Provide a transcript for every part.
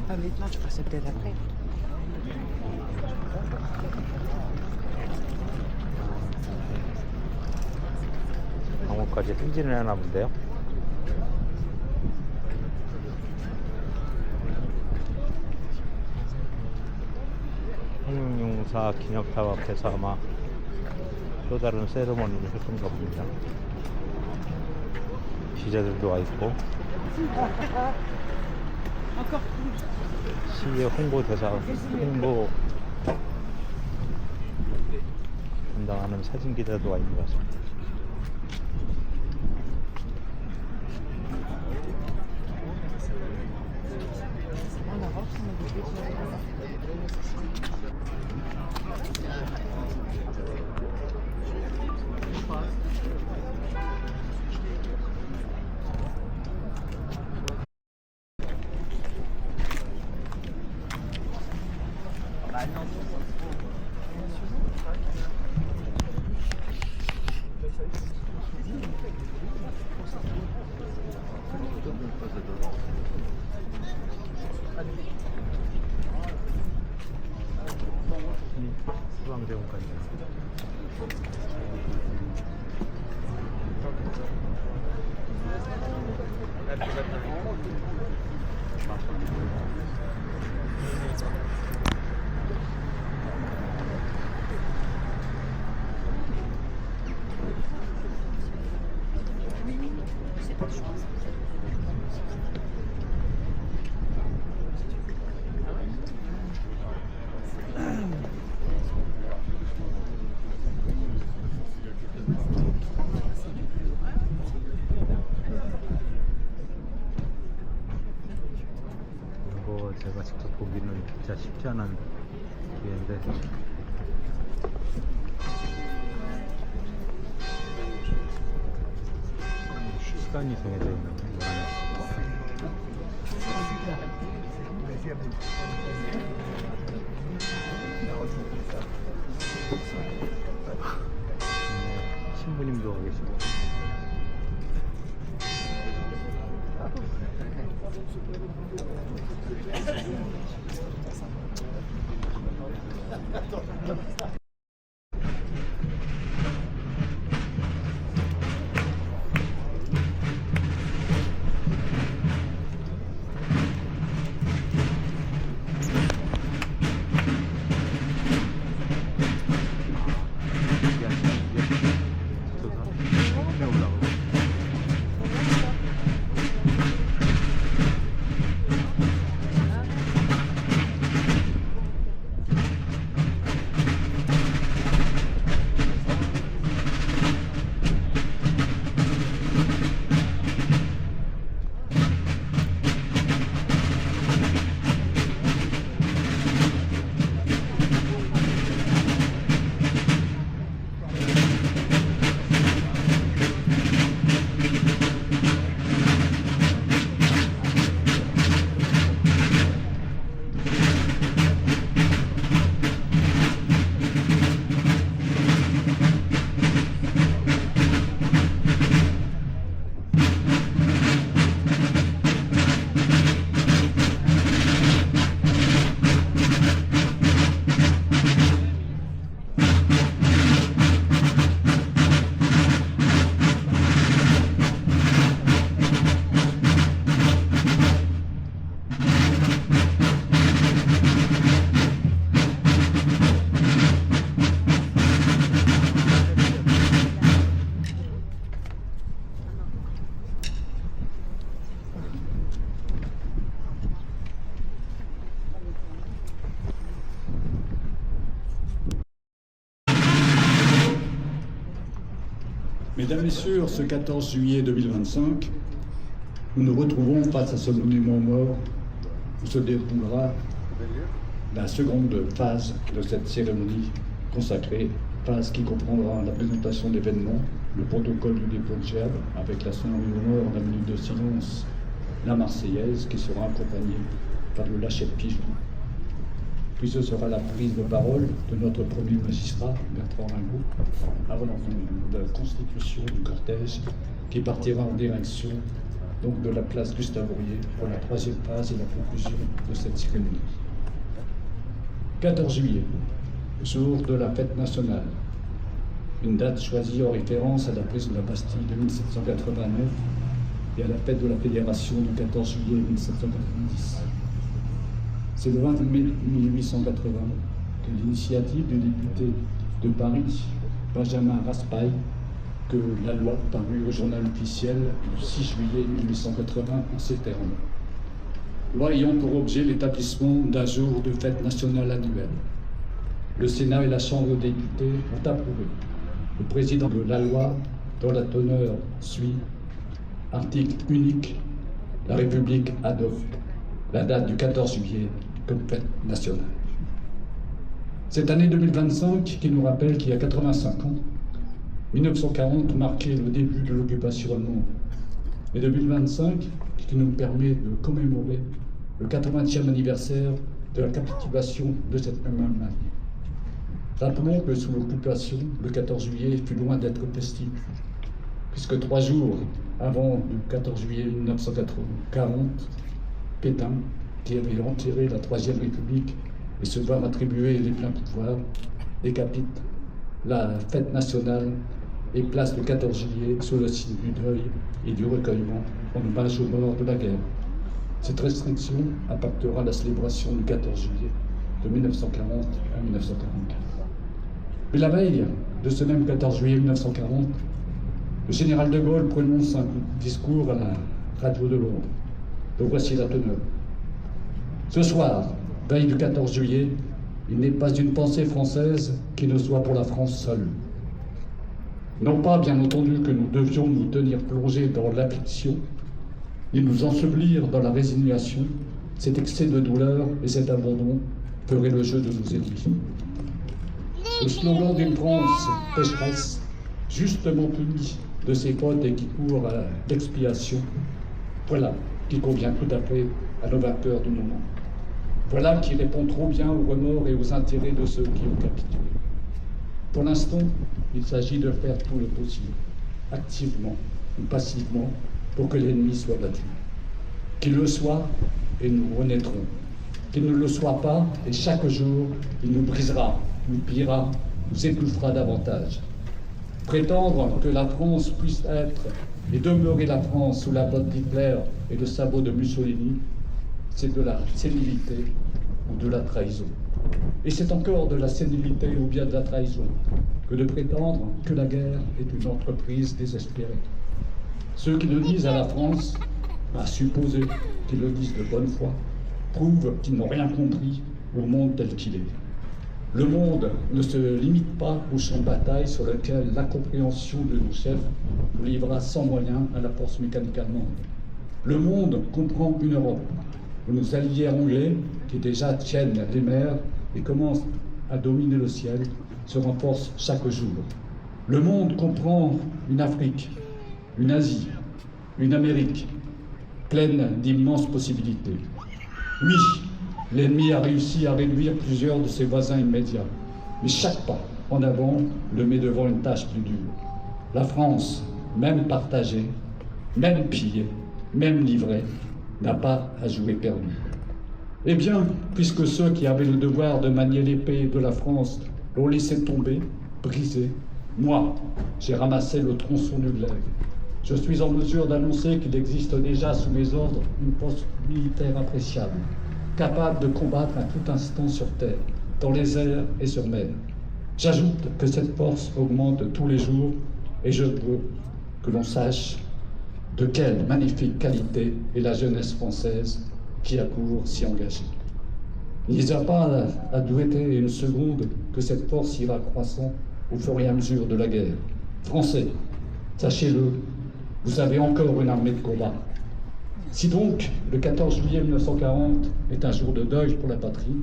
Pas maintenant, tu feras ça peut-être après. 강호까지 행진을 하나 본데요. 혁명용사 기념탑 앞에서 아마 또 다른 세레머니를 할 건가 봅니다. 기자들도 와 있고 시의 홍보대사 홍보 담당하는 사진 기자도 와 있는 것 같습니다. 수방대원까지 이거 제가 직접 보기는 진짜 쉽지 않은 기회인데 시간이 정해져 있는 거라네. 신부님도 와 계시고 Mesdames, Messieurs, ce 14 juillet 2025, nous nous retrouvons face à ce monument mort où se déroulera la seconde phase de cette cérémonie consacrée, phase qui comprendra la présentation d'événements, le protocole du dépôt de gerbe avec la cérémonie d'honneur, la minute de silence, la Marseillaise qui sera accompagnée par le lâcher de pigeon. Puis ce sera la prise de parole de notre premier magistrat, Bertrand Ringot, avant la constitution du cortège qui partira en direction donc de la place Gustave-Aurier, pour la troisième phase et la conclusion de cette cérémonie. 14 juillet, jour de la fête nationale. Une date choisie en référence à la prise de la Bastille de 1789 et à la fête de la Fédération du 14 juillet 1790. C'est le 20 mai 1880 que l'initiative du député de Paris, Benjamin Raspail, que la loi parut au journal officiel le 6 juillet 1880 en ces termes. Loi ayant pour objet l'établissement d'un jour de fête nationale annuelle. Le Sénat et la Chambre des députés ont approuvé. Le président de la loi, dont la teneur suit, article unique, la République adopte la date du 14 juillet comme fête nationale. Cette année 2025 qui nous rappelle qu'il y a 85 ans, 1940 marquait le début de l'occupation allemande, et 2025 qui nous permet de commémorer le 80e anniversaire de la capitulation de cette même Allemagne. Rappelons que sous l'occupation, le 14 juillet fut loin d'être festif, puisque 3 jours avant le 14 juillet 1940, Pétain, qui avait enterré la Troisième République et se voir attribuer les pleins pouvoirs, décapite la fête nationale et place le 14 juillet sous le signe du deuil et du recueillement en hommage aux morts de la guerre. Cette restriction impactera la célébration du 14 juillet de 1940 à 1944. Mais la veille de ce même 14 juillet 1940, le général de Gaulle prononce un discours à la radio de Londres. Donc voici la teneur. Ce soir, veille du 14 juillet, il n'est pas une pensée française qui ne soit pour la France seule. Non pas, bien entendu, que nous devions nous tenir plongés dans l'affliction, ni nous ensevelir dans la résignation. Cet excès de douleur et cet abandon feraient le jeu de nos ennemis. Le slogan d'une France pécheresse, justement punie de ses fautes et qui court à l'expiation, voilà qui convient tout à fait à nos vainqueurs du moment. Voilà qui répond trop bien aux remords et aux intérêts de ceux qui ont capitulé. Pour l'instant, il s'agit de faire tout le possible, activement ou passivement, pour que l'ennemi soit battu. Qu'il le soit, et nous renaîtrons. Qu'il ne le soit pas, et chaque jour, il nous brisera, nous pillera, nous étouffera davantage. Prétendre que la France puisse être et demeurer la France sous la botte d'Hitler et le sabot de Mussolini, c'est de la sénilité ou de la trahison. Et c'est encore de la sénilité ou bien de la trahison que de prétendre que la guerre est une entreprise désespérée. Ceux qui le disent à la France, à supposer qu'ils le disent de bonne foi, prouvent qu'ils n'ont rien compris au monde tel qu'il est. Le monde ne se limite pas au champ de bataille sur lequel l'incompréhension de nos chefs nous livra sans moyens à la force mécanique allemande. Le monde comprend une Europe où nos alliés anglais, qui déjà tiennent les mers et commencent à dominer le ciel, se renforcent chaque jour. Le monde comprend une Afrique, une Asie, une Amérique, pleine d'immenses possibilités. Oui, l'ennemi a réussi à réduire plusieurs de ses voisins immédiats, mais chaque pas en avant le met devant une tâche plus dure. La France, même partagée, même pillée, même livrée, n'a pas à jouer perdu. Eh bien, puisque ceux qui avaient le devoir de manier l'épée de la France l'ont laissé tomber, brisé, moi, j'ai ramassé le tronçon du glaive. Je suis en mesure d'annoncer qu'il existe déjà sous mes ordres une force militaire appréciable, capable de combattre à tout instant sur terre, dans les airs et sur mer. J'ajoute que cette force augmente tous les jours et je veux que l'on sache de quelle magnifique qualité est la jeunesse française qui accourt s'y engager. Il n'y a pas à douter une seconde que cette force ira croissant au fur et à mesure de la guerre. Français, sachez-le, vous avez encore une armée de combat. Si donc le 14 juillet 1940 est un jour de deuil pour la patrie,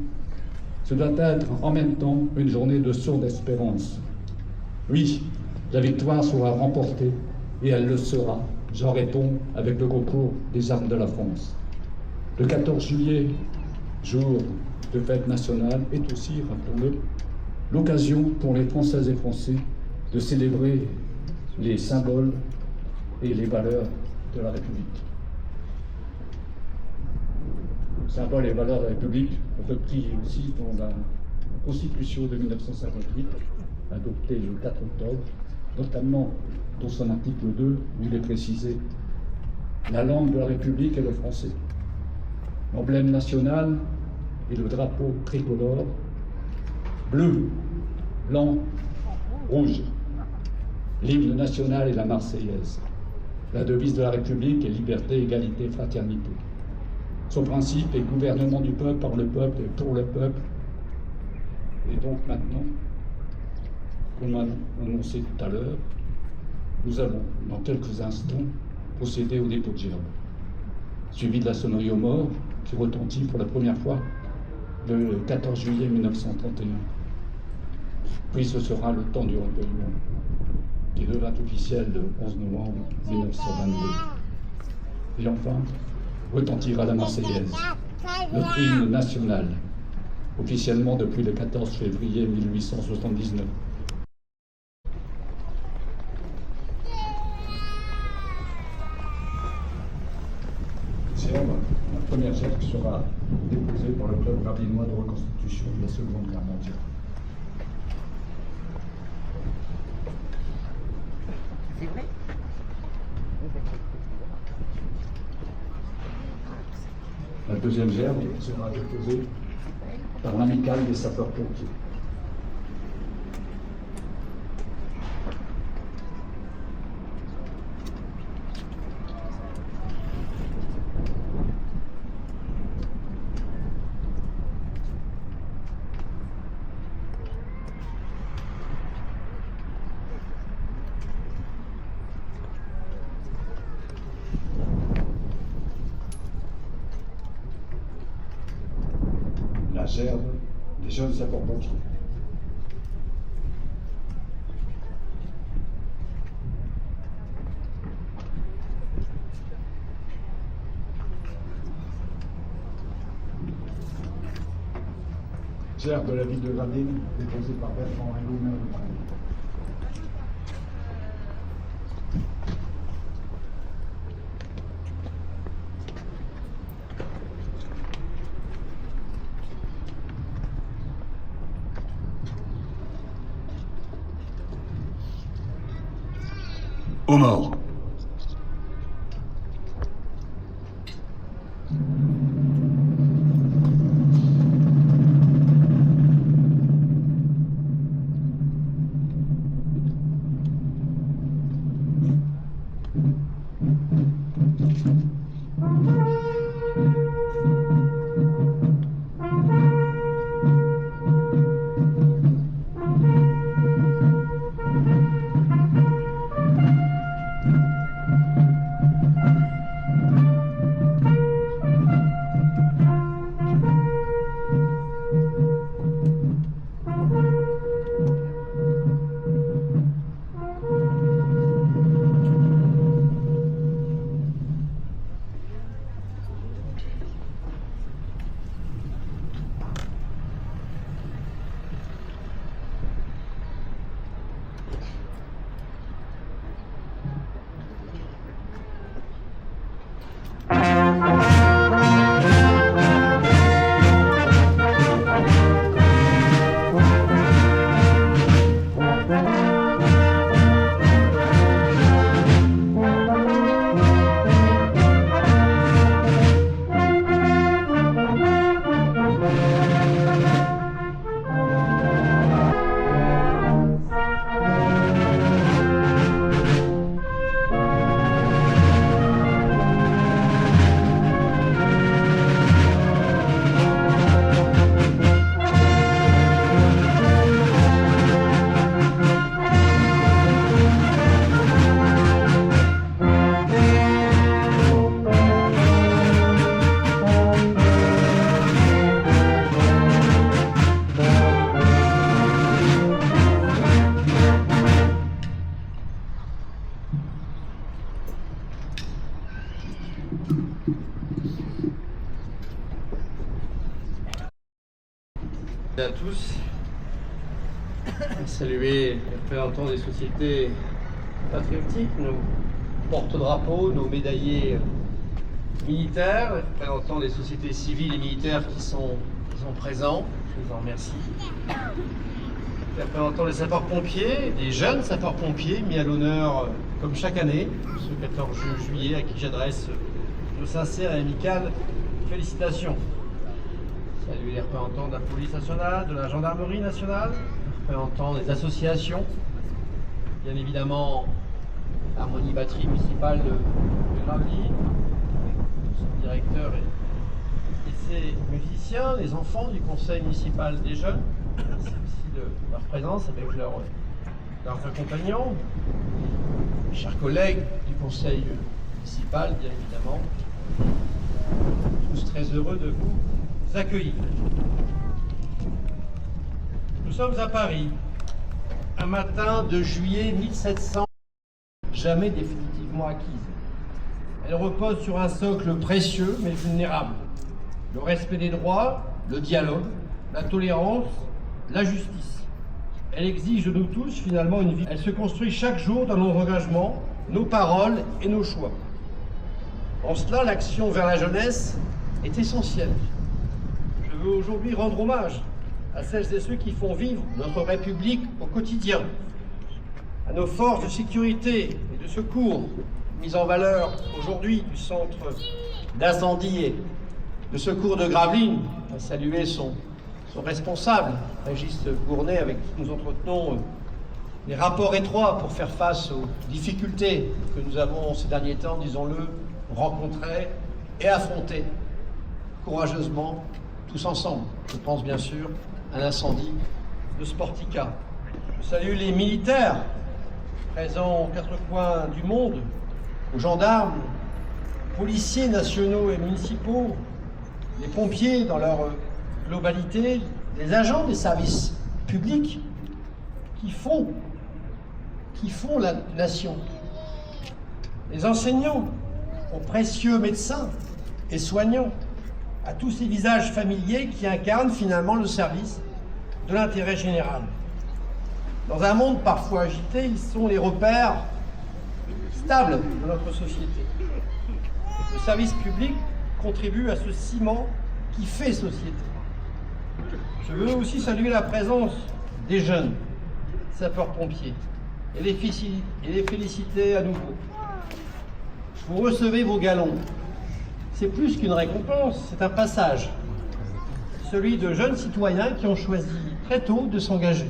ce doit être en même temps une journée de sourde espérance. Oui, la victoire sera remportée et elle le sera, j'en réponds, avec le concours des armes de la France. Le 14 juillet, jour de fête nationale, est aussi, rappelons-le, l'occasion pour les Françaises et Français de célébrer les symboles et les valeurs de la République. symboles et valeurs de la République, repris aussi dans la Constitution de 1958, adoptée le 4 octobre, notamment dans son article 2, où il est précisé « La langue de la République est le français. L'emblème national est le drapeau tricolore, bleu, blanc, rouge. L'hymne national est la Marseillaise. La devise de la République est liberté, égalité, fraternité. Son principe est gouvernement du peuple, par le peuple et pour le peuple. Et donc maintenant, comme annoncé tout à l'heure, nous allons, dans quelques instants, procéder au dépôt de gerbe, suivi de la sonnerie aux morts qui retentit pour la première fois le 14 juillet 1931. Puis ce sera le temps du recueillement, qui devint officiel le 11 novembre 1922. Et enfin, retentira la Marseillaise, notre hymne national, officiellement depuis le 14 février 1879. La première gerbe sera déposée par le club ravinois de reconstitution de la Seconde Guerre mondiale. C'est vrai? La deuxième gerbe sera déposée par l'amicale des sapeurs-pompiers. La gerbe des jeunes sapeurs-pompiers. Gerbe de la ville de Gradine, déposée par Bertrand Ringot, maire de Paris. Aux morts. À tous, saluer les représentants des sociétés patriotiques, nos porte-drapeaux, nos médaillés militaires, les représentants des sociétés civiles et militaires qui sont présents, je vous en remercie. Les représentants des sapeurs-pompiers, des jeunes sapeurs-pompiers mis à l'honneur comme chaque année, ce 14 juillet, à qui j'adresse de sincères et amicales félicitations. Salut les représentants de la police nationale, de la gendarmerie nationale, les représentants des associations, bien évidemment l'harmonie batterie municipale de Gravelines, son directeur et ses musiciens, les enfants du conseil municipal des jeunes, merci aussi de leur présence avec leurs accompagnants, mes chers collègues du conseil municipal, bien évidemment, tous très heureux de vous accueillir. Nous sommes à Paris, un matin de juillet 1700, jamais définitivement acquise. Elle repose sur un socle précieux mais vulnérable. Le respect des droits, le dialogue, la tolérance, la justice. Elle exige de nous tous finalement une vie. Elle se construit chaque jour dans nos engagements, nos paroles et nos choix. En cela, l'action vers la jeunesse est essentielle. Je veux aujourd'hui rendre hommage à celles et ceux qui font vivre notre République au quotidien, à nos forces de sécurité et de secours, mises en valeur aujourd'hui du centre d'incendie et de secours de Gravelines, à saluer son responsable, Régis Gournay, avec qui nous entretenons des rapports étroits pour faire face aux difficultés que nous avons ces derniers temps, disons-le, rencontrées et affrontées courageusement, tous ensemble. Je pense bien sûr à l'incendie de Sportica. Je salue les militaires présents aux quatre coins du monde, aux gendarmes, policiers nationaux et municipaux, les pompiers dans leur globalité, les agents des services publics qui font la nation, les enseignants, aux précieux médecins et soignants, à tous ces visages familiers qui incarnent finalement le service de l'intérêt général. Dans un monde parfois agité, ils sont les repères stables de notre société. Le service public contribue à ce ciment qui fait société. Je veux aussi saluer la présence des jeunes sapeurs-pompiers et les féliciter à nouveau. Vous recevez vos galons. C'est plus qu'une récompense, c'est un passage. Celui de jeunes citoyens qui ont choisi très tôt de s'engager.